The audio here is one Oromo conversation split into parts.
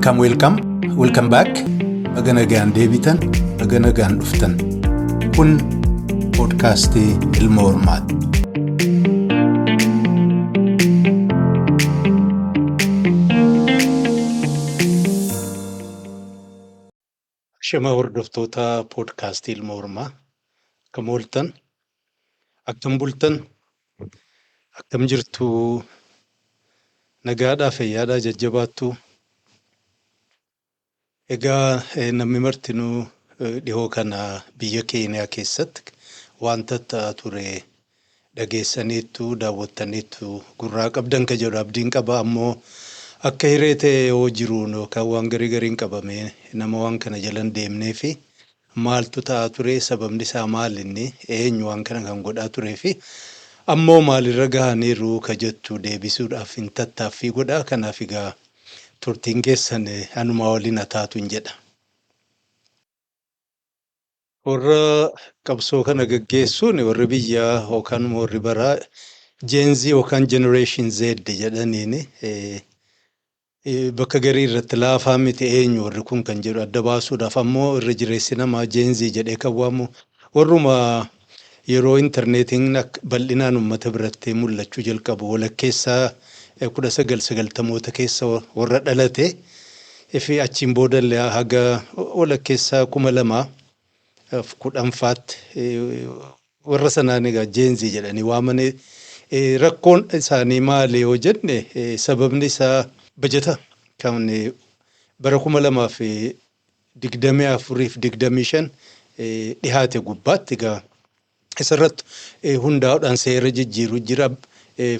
Welcome back. Baga nagaan deebitan, baga nagaan dhuftan. Kun podcastii Ilma Hormaati. Shama hordoftoota podcastii Ilma Hormaa. Akkam ooltan, akkam bultan, akkam jirtu, nagaadhaa fayyaadhaa jajjabaattu. Egaa namni martinuu dhihoo kana biyya Keeniyaa keessatti wanta ta'aa ture dhageessaniitu daawwattaniitu gurraa qabdan ka jedhu abdiin qaba. Ammoo akka hiree ta'e yoo jiruun yookaan waan gariin qabame nama waan kana jalan deemnee fi maaltu ta'aa ture, sababni isaa maal inni, eenyu waan kana kan godhaa turee fi ammoo maalirra gahaniiru ka jettu deebisuudhaaf hin tattaaffii godhaa. Kanaaf egaa turtiin keessan anuma waliin taatu hin jedha. Warra qabsoo kana gaggeessuun warri biyyaa yookaan warri baraa Gen Z yookaan Generation Z jedhaniin bakka garii irratti laafaa miti eenyu warri kun kan jedhu adda baasuudhaaf ammoo irra jireessi namaa Gen Z jedhee kan waamu warruma yeroo intarneetiin bal'inaan uummata biratti mul'achuu jalqabu walakkeessaa 1990moota keessa warra dhalate fi achiin boodallee haga walakkeessaa 2010 warra sanaan egaa Gen Z jedhanii waamanii rakkoon isaanii maali yoo jenne sababni isaa bajeta kan bara 2024 fi 25 dhihaate gubbaatti egaa isarratti hundaa'uudhaan seera jijjiiruu jira.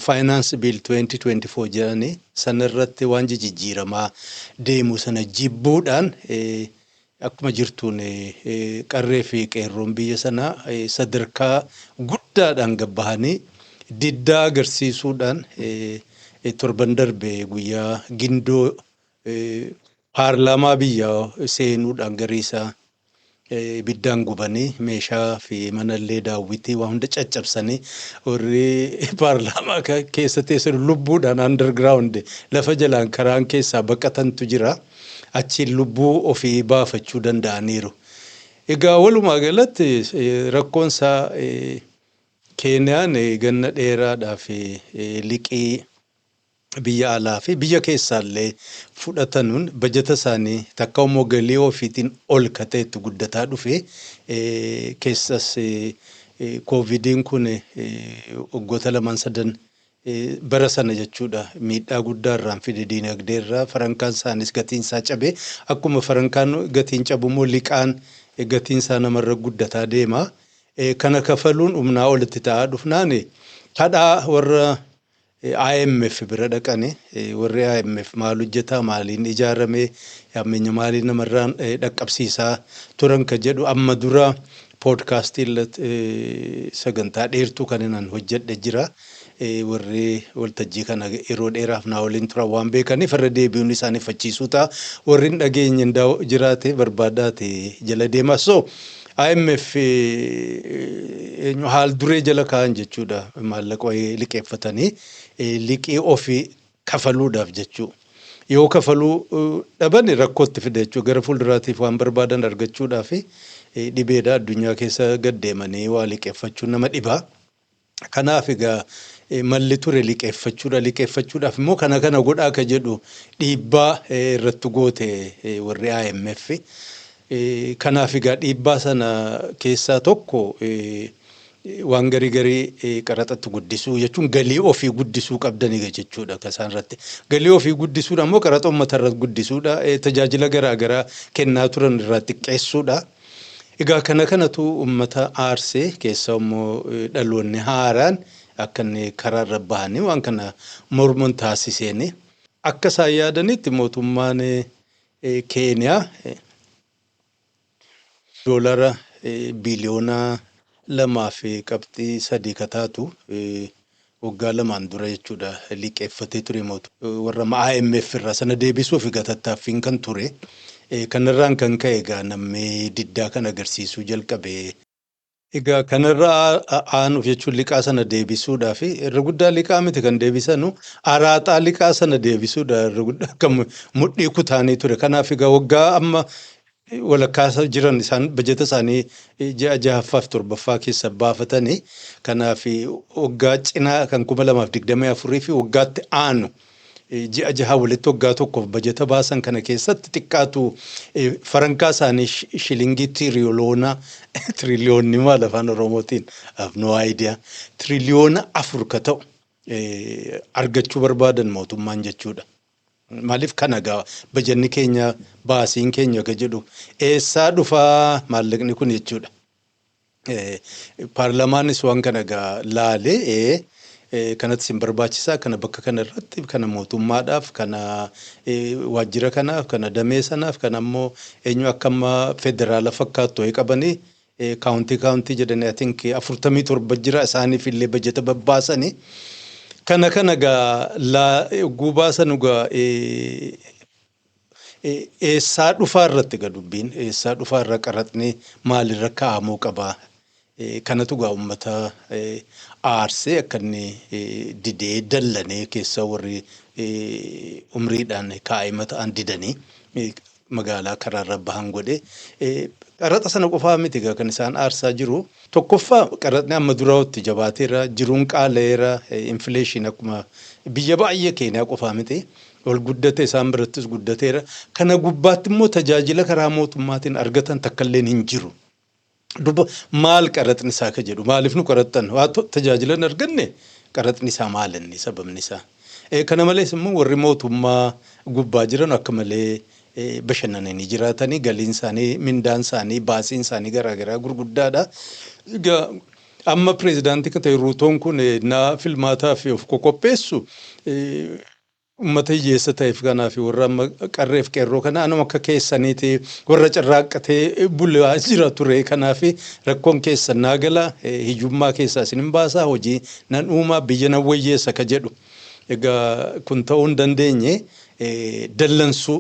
Finance Bill 2024 jedhanii sanarratti waan jijjiiramaa deemu sana jibbuudhaan akkuma jirtuun qarree fi qeerroon biyya sanaa sadarkaa guddaadhaan gabbahanii diddaa agarsiisuudhaan torban darbe guyyaa gindoo paarlaamaa biyyaa seenuudhaan gariisaa biddaan gubanii meeshaa fi manallee daawwitii waan hunda caccabsanii warri paarlaamaa keessa teessan lubbuudhaan underground lafa jalaan karaan keessaa baqatantu jira. Achiin lubbuu ofii baafachuu danda'aniiru. Egaa walumaa galatti rakkoonsaa Keeniyaan ganna dheeraadhaaf liqii biyya alaa fi biyya keessaallee fudhatanuun bajeta isaanii takka immoo galii ofiitiin ol kateetti guddataa dhufe keessas koovidiin kun waggoota 2-3 bara sana jechuudha miidhaa guddaa irraan fide diinagdee irraa farankaan isaanis gatiin isaa cabee akkuma farankaan gatiin cabu immoo liqaan gatiin isaa namarra guddataa deema. Kana kafaluun humnaa olitti ta'aa dhufnaan kadhaa warra IMF bira dhaqanii warri IMF maal hojjetaa maaliin ijaarame yaammenya maaliin namarraan dhaqqabsiisaa turan ka jedhu amma dura podcastii sagantaa dheertuu kaninaan hojjedhe jira. Warri waltajjii kana yeroo dheeraaf naa waliin turan waan beekaniif irra deebi'uun isaanii fachiisuu ta'a. Warri hin dhageenye jiraate barbaadaate jala deema. So IMF haal duree jala kaa'an jechuudha maallaqa liqeeffatanii liqii ofii kafaluudhaaf jechuu. Yoo kafaluu dhaban rakkootti fide jechuu gara fuulduraatiif waan barbaadan argachuudhaaf dhibeedha addunyaa keessa gaddeemanii waa liqeeffachuu nama dhibaa. Kanaaf egaa malli ture liqeeffachuudhaaf immoo kana godhaa ka jedhu dhiibbaa irratti goote warri IMF. Kanaaf egaa dhiibbaa sana keessaa tokko waan garii qaraxatti guddisuu jechuun galii ofii guddisuu qabdanii jechuudha kasaan irratti. Galii ofii guddisuudha immoo qaraxa uummata irratti guddisuudha. Tajaajila garaa kennaa turan irraa xiqqeessuudha. Egaa kanatu uummata aarsee keessa immoo dhaloonni haaraan akka inni karaa irra bahanii waan kana mormuun taasiseen akka isaan yaadanitti mootummaan Keeniyaa $2 biliyoona 2.3 kataatu waggaa 2 dura jechuudha liqeeffatee ture warra IMF irraa sana deebisuuf gatattaaffiin kan ture. Kanarraan kan ka'e egaa namni diddaa kan agarsiisuu jalqabe Egaa kanarraa aanuuf jechuun liqaa sana deebisuudhaa fi irra guddaa liqaa miti kan deebisanu araaxaa liqaa sana deebisuudha irra guddaa kan mudhii kutaanii ture. Kanaaf egaa waggaa amma walakkaa jiran isaan bajeta isaanii ji'a jahaffaaf torbaffaa keessa baafatanii kanaaf waggaa cinaa kan 2024 fi waggaatti aanu ji'a jaha walitti waggaa tokkoof bajeta baasan kana keessatti xiqqaatu farankaa isaanii shilingii tiriliyoonni maal afaan oromootiin no idea tiriliyoona 4 ka ta'u argachuu barbaadan mootummaan jechuudha. Maaliif kana gaa bajanni keenya baasiin keenya ka jedhu eessaa dhufaa maallaqni kun jechuudha. Paarlamaanis waan kana gaa laalee kanatti sin barbaachisaa kana bakka kana irratti kana mootummaadhaaf kana waajjira kanaaf kana damee sanaaf kana ammoo eenyu akka amma federaala fakkaattu ho'i qabanii kaawuntii jedhanii I think 47 jira isaaniif illee bajeta babbaasanii kana gaa gubaasan gaa eessaa dhufaa irratti ga dubbiin eessaa dhufaa irra qaraxni maalirra kaa'amuu qabaa. Kanatu gaa uummata aarsee akka inni didee dallanee keessa warri umriidhaan kaa'ima ta'an didanii magaalaa karaarra bahan godhe. Qaraxa sana qofaa miti gaa kan isaan aarsaa jiru. Tokkoffaa qaraxni amma duraatti jabaateera jiruun qaaleera infleeshin akkuma biyya baay'ee Keeniyaa qofaa miti. Ol guddate isaan birattis guddateera. Kana gubbaatti immoo tajaajila karaa mootummaatiin argatan takkallee hin jiru. Duba maal qaraxni isaa ka jedhu maaliif nu qaraxan waa tajaajila hin arganne qaraxni isaa maalinni sababni isaa. Kana malees immoo warri mootummaa gubbaa jiran akka malee bashannananii jiraatanii galiin isaanii mindaan isaanii baasiin isaanii garaagaraa gurguddaadha. Amma pireezidaantii kan ta'e Ruutoon kun naa filmaataa fi of qopheessu ummata hiyyeessa ta'eef kanaaf warra amma qarreef qeerroo kana anuma akka keessaniiti warra carraaqqatee bulaa jira ture kanaaf rakkoon keessan naa gala hiyyummaa keessaa isin hin baasaa hojii nan uumaa biyya nan wayyeessa ka jedhu. Egaa kun ta'uu hin dandeenye dallansuu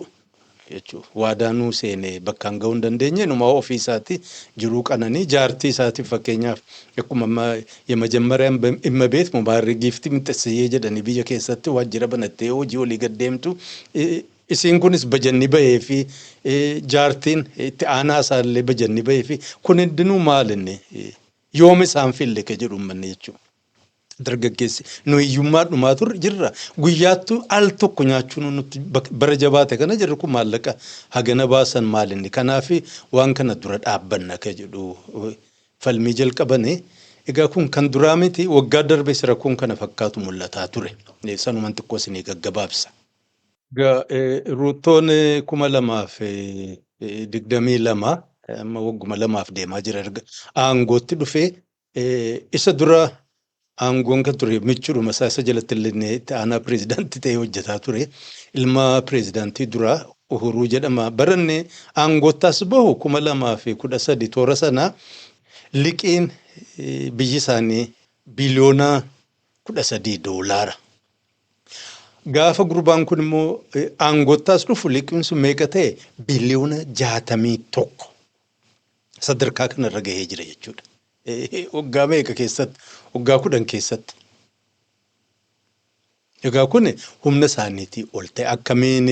jechuudha. Waadaanuu seenee bakkaan ga'uu hin dandeenye numaa ofii isaati jiruu qananii jaartii isaatiif fakkeenyaaf akkuma የመጀመሪያም እመቤት ሙባረክ ጊፍቲ ምንጠስዬ jedhanii biyya keessatti waajjira banattee hojii olii gaddeemtu isiin kunis bajanni bahee fi jaartiin itti aanaa isaallee bajanni bahee fi kun hundinuu maalinni yoom isaan fille ka jedhu manni jechuudha. Dargaggeessi nu hiyyummaa dhumaa turre jirra guyyaattu al tokko nyaachuun nuti bara jabaate kana jirru kun maallaqa hagana baasan maalinni kanaaf waan kana dura dhaabbanna ka jedhu falmii jalqabanii. Egaa kun kan duraa miti waggaa darbe rakkoon kana fakkaatu mul'ataa ture. Sanumaan xiqqoo isinii gaggabaabsa. Egaa Ruutoon 2022 amma wagguma lamaaf deemaa jira aangootti dhufee isa dura aangoon kan ture michuudhuma isa jalatti illee itti aanaa pireezidaantii ta'ee hojjetaa ture. Ilma pireezidaantii duraa Uhuruu jedhama. Baranne aangoottaas bahu 2013 toora sanaa liqiin biyyi isaanii biliyoona $13. Gaafa gurbaan kun immoo aangoottaas dhufu liqiin sun meeqa ta'e biliyoona 61 sadarkaa kanarra gahee jira jechuudha. Waggaa meeqa keessatti waggaa 10 keessatti. Egaa kun humna isaaniitii ol ta'e akkamiin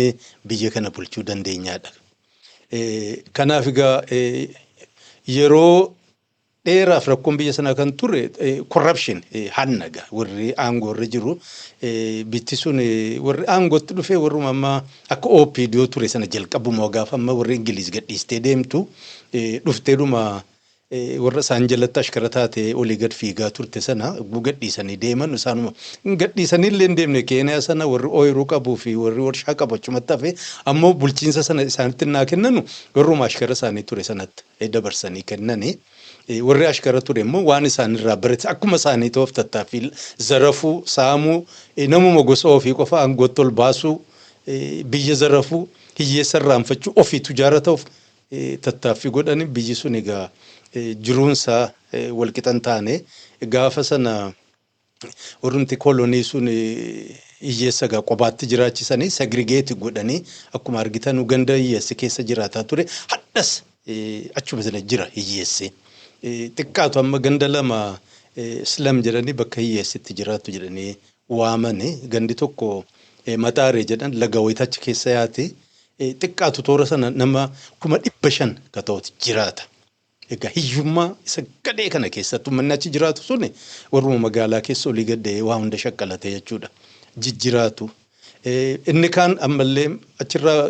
biyya kana bulchuu dandeenyaadha. Kanaaf egaa yeroo dheeraaf rakkoon biyya sanaa kan ture corruption hannaga warri aangoorra jiru bitti sun warri aangootti dhufee warruma amma akka OPDO ture sana jalqabuma gaafa amma warri Ingiliiz gadhiistee deemtu dhufteedhuma warra isaan jalatti ashkara taate olii gad fiigaa turte sana gadhiisanii deeman isaanuma gadhiisanii illee hin deemne Keeniyaa sana warri ooyiruu qabuu fi warri warshaa qabu achumatti hafe ammoo bulchiinsa sana isaanitti naa kennanu warruma ashkara isaanii ture sanatti dabarsanii kennanii. Warri ashkara ture immoo waan isaanirraa barate akkuma isaanii ta'uuf tattaaffii zarafuu saamuu namuma gosa ofii qofa aangootti ol baasuu biyya zarafuu hiyyeessa irraanfachuu ofii tujaara ta'uuf tattaaffii godhanii biyyi sun egaa jiruunsaa walqixan taane gaafa sana warrumti kolonii sun hiyyeessa gaa qobaatti jiraachisanii segregeeti godhanii akkuma argitan ganda hiyyeessi keessa jiraataa ture hadhas achuma sana jira hiyyeessi. xiqqaatu amma ganda lama Islam jedhanii bakka hiyyeessitti jiraattu jedhanii waamanii gandi tokko Maxaaree jedhan laga wayitachi keessa yaate xiqqaatu toora sana nama 500,000 ka ta'utu jiraata. Egaa hiyyummaa isa gadhee kana keessattuu manni achi jiraatu suni warruma magaalaa keessa olii gaddee waa hunda shakkalate jechuudha. Jijjiraatu. Inni kaan ammallee achirraa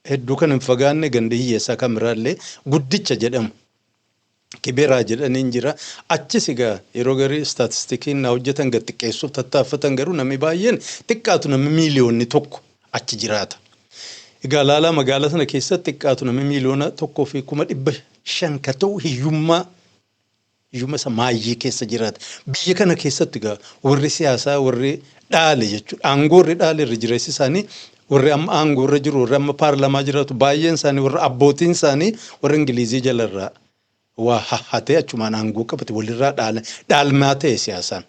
hedduu kan hin fagaanne gandi hiyyeessaa kamiraallee guddicha jedhamu. Kibeeraa jedhaniin jira. Achis egaa yeroo garii staatistikiin na hojjetan gad xiqqeessuuf tattaaffatan garuu namni baay'een xiqqaatu namni miiliyoonni tokko achi jiraata. Egaa laalaa magaalaa sana keessatti xiqqaatu namni miiliyoona 1,500 ka ta'u hiyyummaa isa maayyii keessa jiraata. Biyya kana keessatti egaa warri siyaasaa warri dhaale jechuudha. Aangoo warri dhaale irra jireessi isaanii warri amma aangoo irra jiru warri amma paarlamaa jiraatu baay'een isaanii warri abbootiin isaanii warri Ingilizii jalarraa waa hatee achumaan aangoo qabate walirraa dhaalmaa ta'e siyaasaan.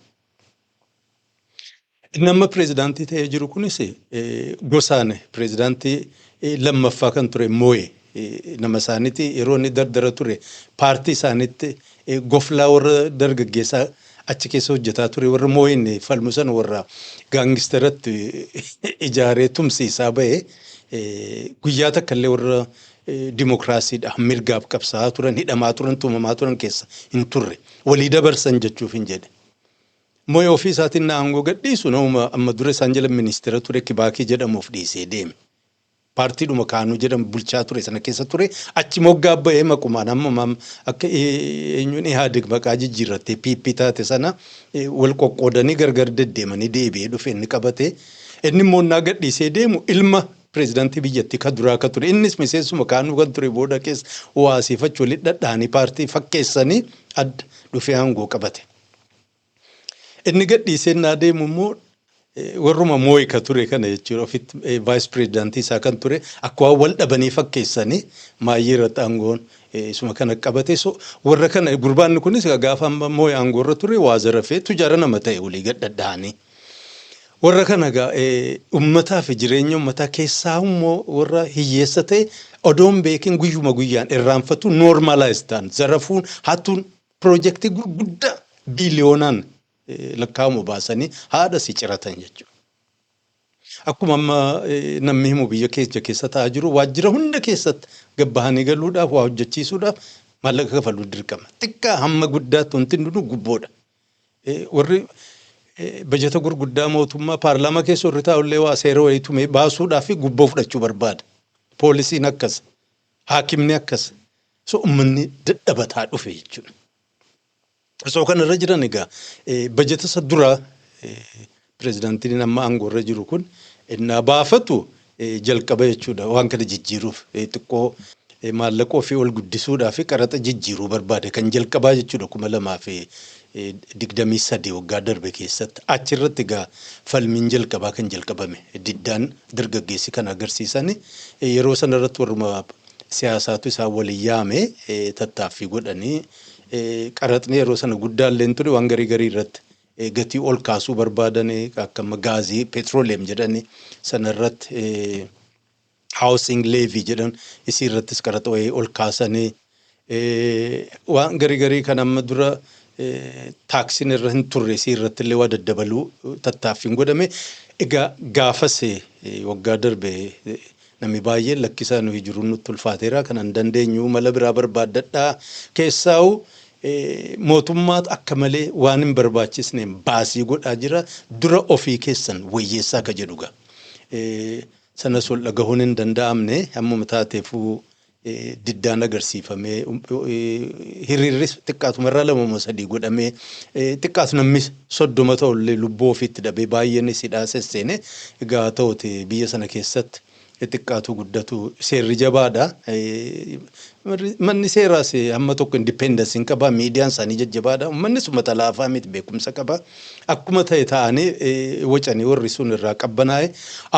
Nama pireezidaantii ta'ee jiru kunis gosaan pireezidaantii lammaffaa kan ture Moo'ee nama isaaniiti yeroo inni dardara ture paartii isaaniitti goflaa warra dargaggeessaa achi keessa hojjetaa ture warra Moo'een falmu sana warra gaangisteratti ijaaree tumsiisaa ba'e guyyaa takka illee warra dimokiraasiidha mirgaaf qabsaa'aa turan hidhamaa turan tumamaa turan keessa hin turre walii dabarsan jechuuf hin jedhe. Moo'ee ofii isaatiin aangoo gadhiisu nama amma dura isaan jala ministeera ture Kibaakii jedhamuuf dhiisee deeme. Paartiidhuma kaanuu jedhamu bulchaa ture sana keessa ture achi moggaa ba'ee maqumaan amma akka eenyuun Ihaadig maqaa jijjiirrattee PP taate sana wal qoqqoodanii gargar deddeemanii deebi'ee dhufe inni qabate inni immoo naa gadhiisee deemu ilma pireezidaantii biyyattii ka duraa ka ture innis miseensuma kaanuu kan ture booda keessa waasiifachuu walitti dhadhaanii paartii fakkeessanii adda dhufee aangoo qabate. Inni gadhiisee naa deemu immoo warruma Moo'ee ka ture kana jechuudha ofitti vice pireezidaantii isaa kan ture akka wal dhabanii fakkeessanii maayyii irratti aangoon isuma kana qabate warra kana gurbaanni kunis gaafa Moo'ee aangoo irra ture waa zarafee tujaara nama ta'e walii gadhadhaanii. Warra kana uummataa fi jireenya uummataa keessaa immoo warra hiyyeessa ta'e odoon beekin guyyuma guyyaan irraanfatu normalize ta'an zarafuun hattuun piroojeektii gurguddaa biiliyoonaan lakkaa'amu baasanii haadha si ciratan jechuudha. Akkuma amma namni himu biyya keessa taa'aa jiru waajjira hunda keessatti gabbahanii galuudhaaf waa hojjechiisuudhaaf maallaqa kafaluu dirqama. Xiqqaa hamma guddaatti wanti hunduu gubboodha. Warri bajeta gurguddaa mootummaa paarlaamaa keessa warri taa'ullee waa seera wayitume baasuudhaaf gubboo fudhachuu barbaada. Poolisiin akkas, haakimni akkas. Uummanni dadhabataa dhufe jechuudha. Osoo kanarra jiran egaa bajeta isa duraa pireezidaantiin amma aangoo irra jiru kun innaa baafatu jalqaba jechuudha waan kana jijjiiruuf xiqqoo maallaqa ofii ol guddisuudhaaf qaraxa jijjiiruu barbaade kan jalqabaa jechuudha 2023 waggaa darbe keessatti achirratti egaa falmiin jalqabaa kan jalqabame diddaan dargaggeessi kan agarsiisani yeroo sanarratti warruma siyaasaatu isaan waliin yaame tattaaffii godhanii qaraxni yeroo sana guddaalleen ture waan garii irratti gatii ol kaasuu barbaadan akka gaazii petrooleem jedhani sanarratti housing levy jedhan isii irrattis qaraxa ol kaasanii waan garii kan amma dura taaksiin irra hin turre isii irratti illee waa daddabaluu tattaaffiin godhame egaa gaafas waggaa darbe namni baay'een lakkisaa nuyi jiru nutti ulfaateera kan hin dandeenyu mala biraa barbaaddadhaa keessaa'u mootummaatu akka malee waan hin barbaachisne baasii godhaa jira dura ofii keessan wayyeessaa ka jedhuga. Sanas ol dhagahuun hin danda'amne ammuma taateefuu diddaan agarsiifamee hiriirris xiqqaatumarraa 2-3 godhamee xiqqaatu namni 30 ta'ullee lubbuu ofiitti dhabee baay'een sidhaa sesseene egaa ta'uti biyya sana keessatti xiqqaatu guddatu seerri jabaadha. Manni seeraas amma tokko independence hin qaba miidiyaan isaanii jajjabaadha uummanni sumata laafaa miti beekumsa qaba akkuma ta'e ta'anii wacanii warri sun irraa qabbanaa'e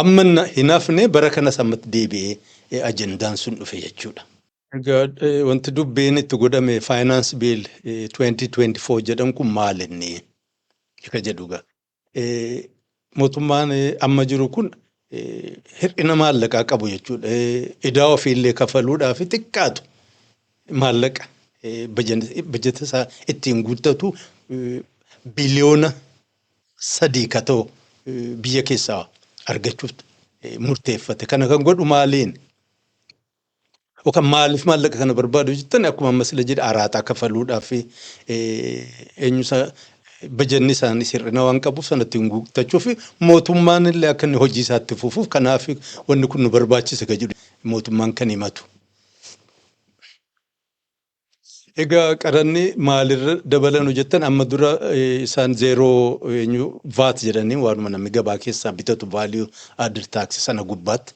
amma hin hafne bara kanas ammatti deebi'ee ajendaan sun dhufe jechuudha. Wanti dubbeen itti godhame finance bill 2024 jedhan kun maal inni ka jedhuga mootummaan amma jiru kun hir'ina maallaqaa qabu jechuudha. Idaa ofiillee kafaluudhaaf xiqqaatu maallaqa bajeta isaa ittiin guuttatu biliyoona 3 ka ta'u biyya keessaa argachuuf murteeffate. Kana kan godhu maaliin? Yookaan maaliif maallaqa kana barbaadu jettan akkuma amma sila jedhe araataa kafaluudhaaf eenyusa bajanni isaanii sirrina waan qabuuf sanatti hin guuttachuuf mootummaan illee akka inni hojii isaatti fufuuf kanaaf wanni kun nu barbaachisa ka jedhu mootummaan kan himatu. Egaa qaranni maalirra dabalanu jettan amma dura isaan zeeroo vaat jedhanii waanuma namni gabaa keessaa bitatu vaaliyuu added taaksii sana gubbaatti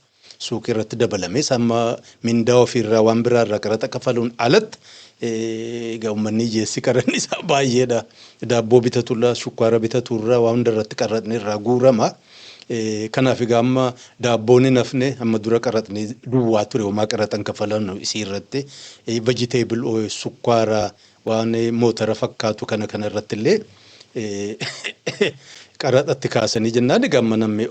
suuqii irratti dabalame amma mindaa ofiirraa waan biraarraa qaraxa kafaluun alatti egaa uummanni hiyyeessi qaranni isaa baay'eedha. Daabboo bitaturraa shukkaara bitaturraa waan hundarratti qaraxni irraa guurama. Kanaaf egaa amma daabboon hin hafne amma dura qaraxni duwwaa ture homaa qaraxan kafalan isii irratti vegetable oil sukkaara waan motora fakkaatu kana irratti illee qaraxatti kaasanii jennaan egaa amma namni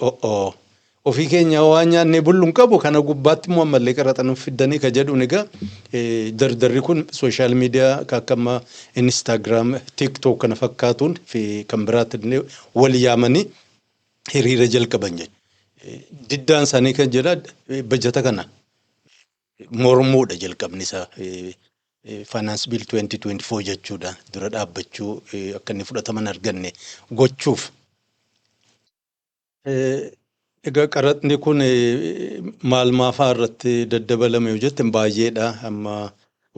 ofii keenya waan nyaannee bulluun qabu kana gubbaatti immoo ammallee qaraxan fiddanii ka jedhuun egaa dardarri kun sooshaal miidiyaa akka amma Instagram, TikTok kana fakkaatuun fi kan biraatti illee wal yaamanii hiriira jalqaban jechuudha. Diddaan isaanii kan jedha bajata kana mormuudha jalqabni isaa Finance Bill 2024 jechuudha. Dura dhaabbachuu akka inni fudhataman arganne gochuuf. Egaa qaraxni kun maal maafaa irratti daddabalame yoo jettan baay'eedha. Amma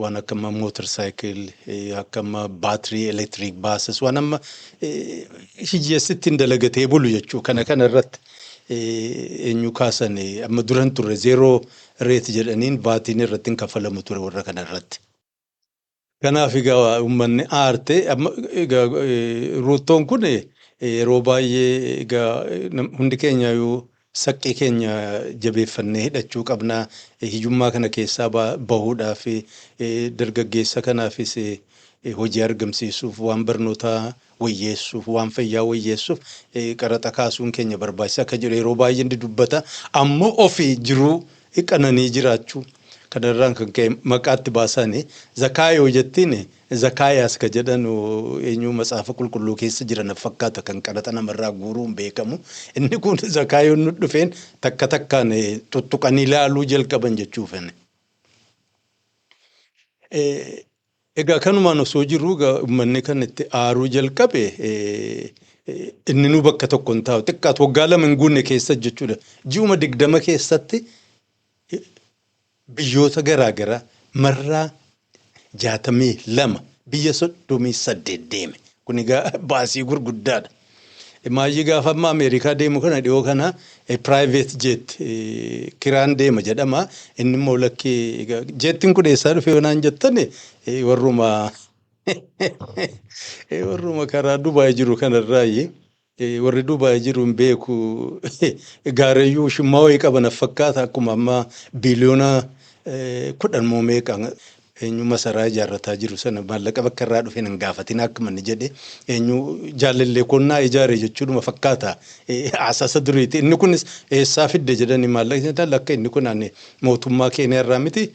waan akka amma mootorsaayikil akka amma baatirii elektiriik baasas waan amma hiyyeessitti hin dalagatee bulu jechuu kana irratti eenyu kaasan amma duran turre zeeroo reet jedhaniin baatiin irratti hin kafalamu ture warra kana irratti. Kanaaf egaa uummanni aarte amma egaa ruutoon kun yeroo baay'ee egaa hundi keenya yoo saqqii keenya jabeeffannee hidhachuu qabnaa hiyyummaa kana keessaa bahuudhaaf dargaggeessa kanaafis hojii argamsiisuuf waan barnootaa wayyeessuuf waan fayyaa wayyeessuuf qaraxa kaasuun keenya barbaachisaa akka jiru yeroo baay'ee ni dubbata. Ammoo ofii jiruu qananii jiraachuu kanarraan kan ka'e maqaatti baasanii zakaayoo jettiin zakaayaas ka jedhan eenyu matsaafa qulqulluu keessa jiran fakkaata kan qaraxa namarraa guuruun beekamu. Inni kun zakaayoon nu dhufeen takka takkaan tuttuqanii ilaaluu jalqaban jechuufani. Egaa kanumaan osoo jirru uummanni kan itti aaruu jalqabe inni nu bakka tokko hin taa'u xiqqaatu waggaa lama hin guunne keessa jechuudha. Ji'uma 20 keessatti biyyoota garaagaraa marraa 62 biyya 38 deeme. Kun egaa baasii gurguddaadha. Maayii gaafa amma Ameerikaa deemu kana dhiyoo kana private jet kiraan deema jedhama. Inni immoo lakkii jettiin kun eessaa dhufe yoonaan jettan warruma karaa Dubaay jiru kanarraayi. Warri Dubaay jiru hin beeku gaarayyuu shimmaa wayii qaban fakkaata akkuma amma biliyoona 10 moo meeqaan eenyu masaraa ijaarrataa jiru sana maallaqa bakka irraa dhufeen hin gaafatin akka manni jedhe eenyu jaalallee konnaa ijaare jechuudha fakkaata asasa duriiti. Inni kunis eessaa fidde jedhani maallaqa lakka inni kun mootummaa keenya irraa miti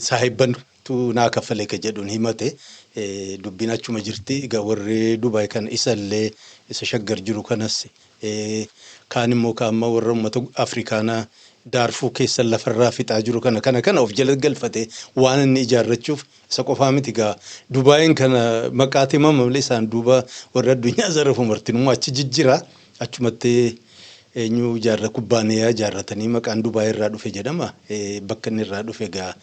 saahibbantu naa kaffalee ka jedhuun himate dubbiin achuma jirti. Egaa warri Dubaay kan isallee isa shaggar jiru kanas kaan immoo kaamma warra uummata Afrikaanaa Daarfuu keessa lafarraa fixaa jiru kana of jala galfate waan inni ijaarrachuuf isa qofaa miti egaa Dubaayin kana maqaati mammalee isaan duuba warra addunyaa zarafu martinummaa achi jijjira achumatti eenyu ijaarra kubbaaniyaa ijaarratanii maqaan Dubaay irraa dhufe jedhama. Bakka inni irraa dhufe egaa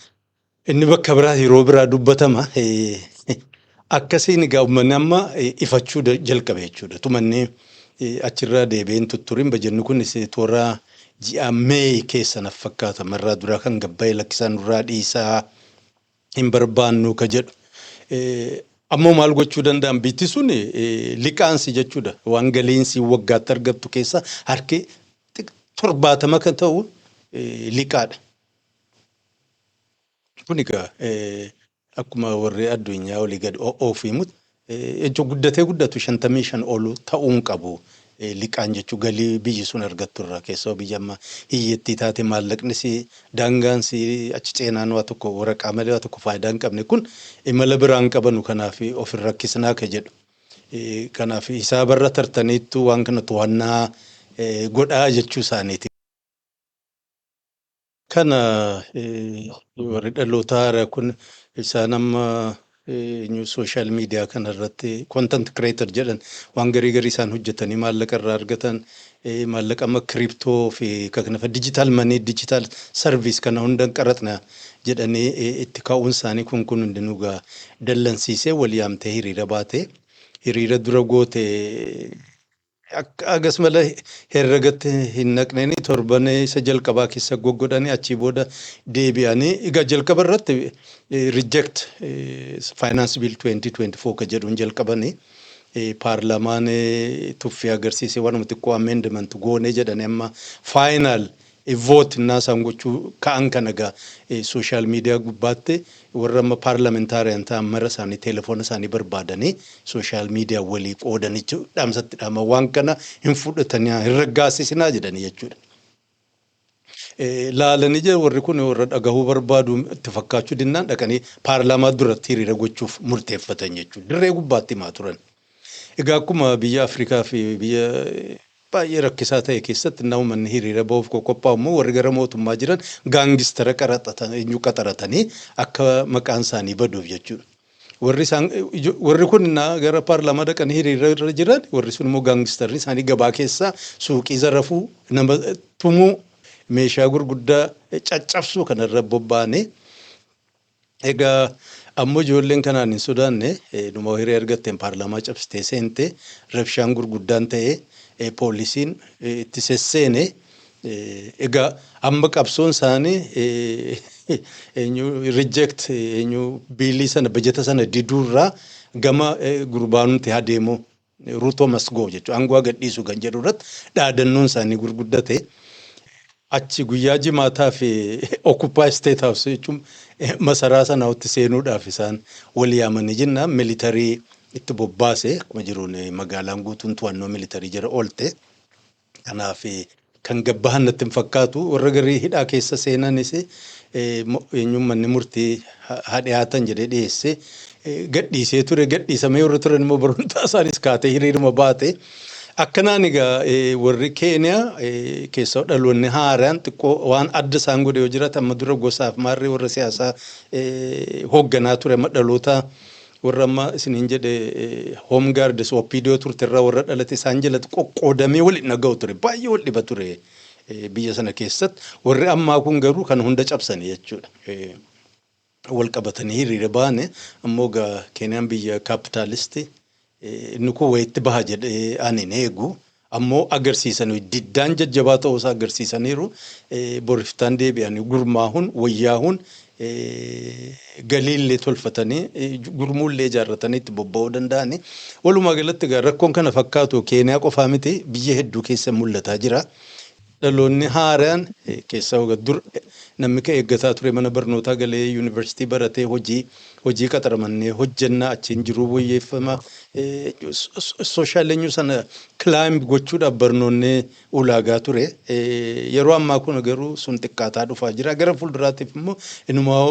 inni bakka biraa yeroo biraa dubbatama. Akkasiin egaa uummanni amma ifachuu jalqabe jechuudha. Tumanni achirraa deebiin tutturin bajanni kunis toora ji'a Mee keessa na fakkaata marraa duraa kan gabbaa'ee lakkisaan duraa dhiisaa hin barbaannu ka jedhu. Ammoo maal gochuu danda'an biitti sun liqaansi jechuudha. Waan galiinsi waggaatti argattu keessa harki 70 kan ta'u liqaadha. Kun egaa akkuma warri addunyaa olii gadi oofimutti ejjo guddatee guddatu 55 olu ta'uun qabu. liqaan jechuu galii biyyi sun argattu irraa keessoo biyya amma hiyyattii taate maallaqni si daangaan si achi ceenaan waa tokko waraqaa malee waa tokko faayidaa hin qabne kun imala biraan qabanu kanaaf of hin rakkisnaa ka jedhu. Kanaaf hisaabarra tartaniittu waan kana to'annaa godhaa jechuu isaaniiti. Kana warri dhaloota haaraa kun isaan amma sooshaal miidiyaa kanarratti content creator jedhan waan garii isaan hojjetanii maallaqa irraa argatan maallaqa amma kiriptoo fi kana digital money digital service kana hunda qaratna jedhanii itti kaa'uun isaanii kun hundinuu gaa dallansiisee wal yaamtee hiriira baate hiriira dura goote akkas mala herregatti hin naqneni torban isa jalqabaa keessa goggodhanii achii booda deebi'anii egaa jalqaba irratti reject finance bill 2024 ka jedhuun jalqabanii paarlamaan tuffii agarsiise waan xiqqoo amendment goone jedhanii amma final vote naasaan gochuu ka'an kana egaa sooshaal miidiyaa gubbaatti warra amma paarlamentaariyaan ta'an mara isaanii telefoona isaanii barbaadanii sooshaal miidiyaa walii qoodanii dhaamsatti dhaama waan kana hin fudhatanii hin raggaasisinaa jedhanii jechuudha. Laalanii jira warri kun warra dhagahuu barbaadu itti fakkaachuu dinnaan dhaqanii paarlaamaa duratti hiriira gochuuf murteeffatan jechuudha. Dirree gubbaatti himaa turan. Egaa akkuma biyya Afrikaa fi biyya baay'ee rakkisaa ta'e keessatti namoonni hiriira ba'uuf qophaa'u immoo warri gara mootummaa jiran gaangistara qaxaratanii akka maqaan isaanii baduuf jechuudha. Warri kun gara paarlaamaa dhaqanii hiriira irra jiran warri sun immoo gaangistarri isaanii gabaa keessaa suuqii zarafuu nama tumuu meeshaa gurguddaa caccabsuu kanarra bobba'anii egaa ammoo ijoolleen kanaan hin sodaanne dhuma hiree argatteen paarlaamaa cabsitee seente rabshaan gurguddaan ta'ee poolisiin itti sesseene egaa amma qabsoon isaanii reject biilii sana bajeta sana diduurraa gama gurbaanutti adeemu Ruto must go jechuudha. Aangoo gadhiisu kan jedhu irratti dhaadannoon isaanii gurguddate. Achi guyyaa jimaataa fi Occupy State House jechuun masaraa sanatti seenuudhaaf isaan wal yaamanii jennaan militarii itti bobbaase akkuma jiruun magaalaan guutuun to'annoo militarii jira oolte. Kanaaf kan gabbahan natti hin fakkaatu warra garii hidhaa keessa seenanis eenyummanni murtii dhiyaatan jedhee dhiyeesse gadhiisee ture gadhiisamee warra turan immoo barumsaa isaanis kaatee hiriiruma baate. Akkanaan egaa warri Keeniyaa keessa dhaloonni haaraan xiqqoo waan adda isaan godhe yoo jiraatan amma dura gosaaf maarree warra siyaasaa hoogganaa ture dhaloota warra amma isiniin jedhe home guards OPDO turterraa warra dhalate isaan jalatti qoqqoodamee waliin naga'u ture baay'ee wal dhiba ture biyya sana keessatti warri ammaa kun garuu kan hunda cabsanii jechuudha. Wal qabatanii hiriira baane ammoo egaa Keeniyaan biyya kaapitaalistii inni kun wayitti baha jedhee ani eegu ammoo agarsiisanii diddaan jajjabaa ta'uusaa agarsiisaniiru boriftaan deebi'anii gurmaa'uun wayyaa'uun galiillee tolfatanii gurmuullee ijaarratanii itti bobba'uu danda'anii walumaa galatti egaa rakkoon kana fakkaatu Keeniyaa qofaa miti biyya hedduu keessa mul'ataa jira. Dhaloonni haaraan keessa dur namni ka eeggataa ture mana barnootaa galee yuunivarsiitii baratee hojii qaxaramannee hojjannaa achiin jiruu wayyeeffama sooshaal eenyu sana kilaayimb gochuudhaaf barnoonni ulaagaa ture. Yeroo ammaa kun garuu sun xiqqaataa dhufaa jira. Gara fuulduraatiif immoo inumaa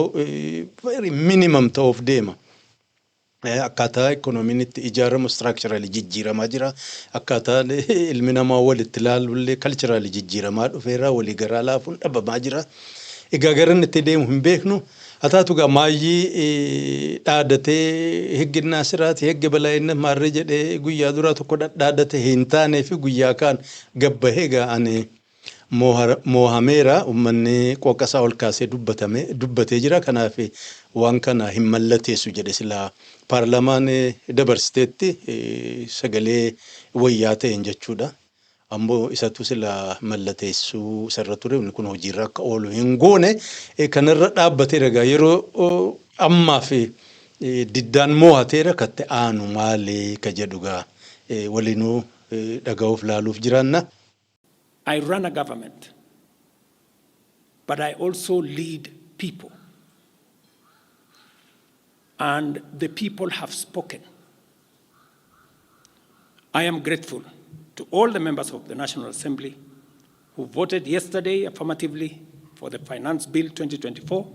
minimum ta'uuf deema. Akkaataa ikoonomiin itti ijaaramu structurally jijjiiramaa jira. Akkaataa ilmi namaa walitti ilaaluullee culturally jijjiiramaa dhufeera walii garaa laafuun dhabamaa jira. Egaa garan itti deemu hin beeknu. Ataatu gaa maayyii dhaadatee higginnaa siraati hegge balaayinna maarree jedhee guyyaa duraa tokko dhaadate hin taanee fi guyyaa kaan gabbahee ga'anii moohameera uummanni qoqqasaa ol kaasee dubbatee jira. Kanaaf waan kana hin mallateessu jedhe silaa paarlamaan dabarsiteetti sagalee wayyaa ta'een jechuudha. Ammoo isatu silaa mallateessuu isarra ture kun hojiirra akka oolu hin goone kanarra dhaabbatee ragaa yeroo ammaa fi diddaan moohateera katte aanu maalee ka jedhugaa waliinuu dhaga'uuf laaluuf jiraanna. I run a government, but I also lead people. And the people have spoken. I am grateful to all the members of the National Assembly who voted yesterday affirmatively for the Finance Bill 2024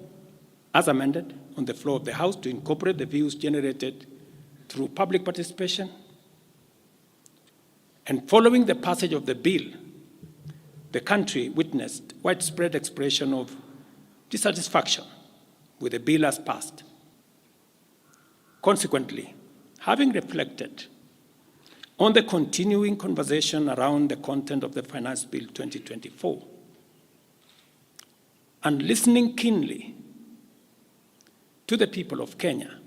as amended on the floor of the House to incorporate the views generated through public participation. And following the passage of the bill, the country witnessed widespread expression of dissatisfaction with the bill as passed. Consequently, having reflected on the continuing conversation around the content of the Finance Bill 2024 and listening keenly to the people of Kenya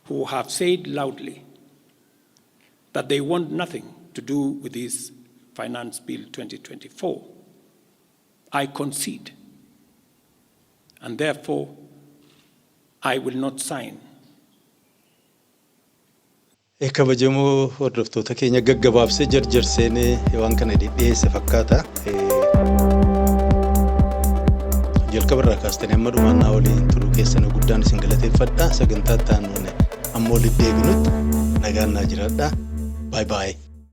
who have said loudly that they want nothing to do with this Finance Bill 2024, I concede, and therefore I will not sign. Kabajamoo hordoftoota keenya gaggabaabsee jarjarseenee waan kana dhiyeesse fakkaata. Jalqabarraa kaastanii amma dhumaannaa waliin turuu keessan guddaan isin galateeffadha. Sagantaa ta'an ammoo walitti deebinutti nagaan naa jiraadha. Bye bye.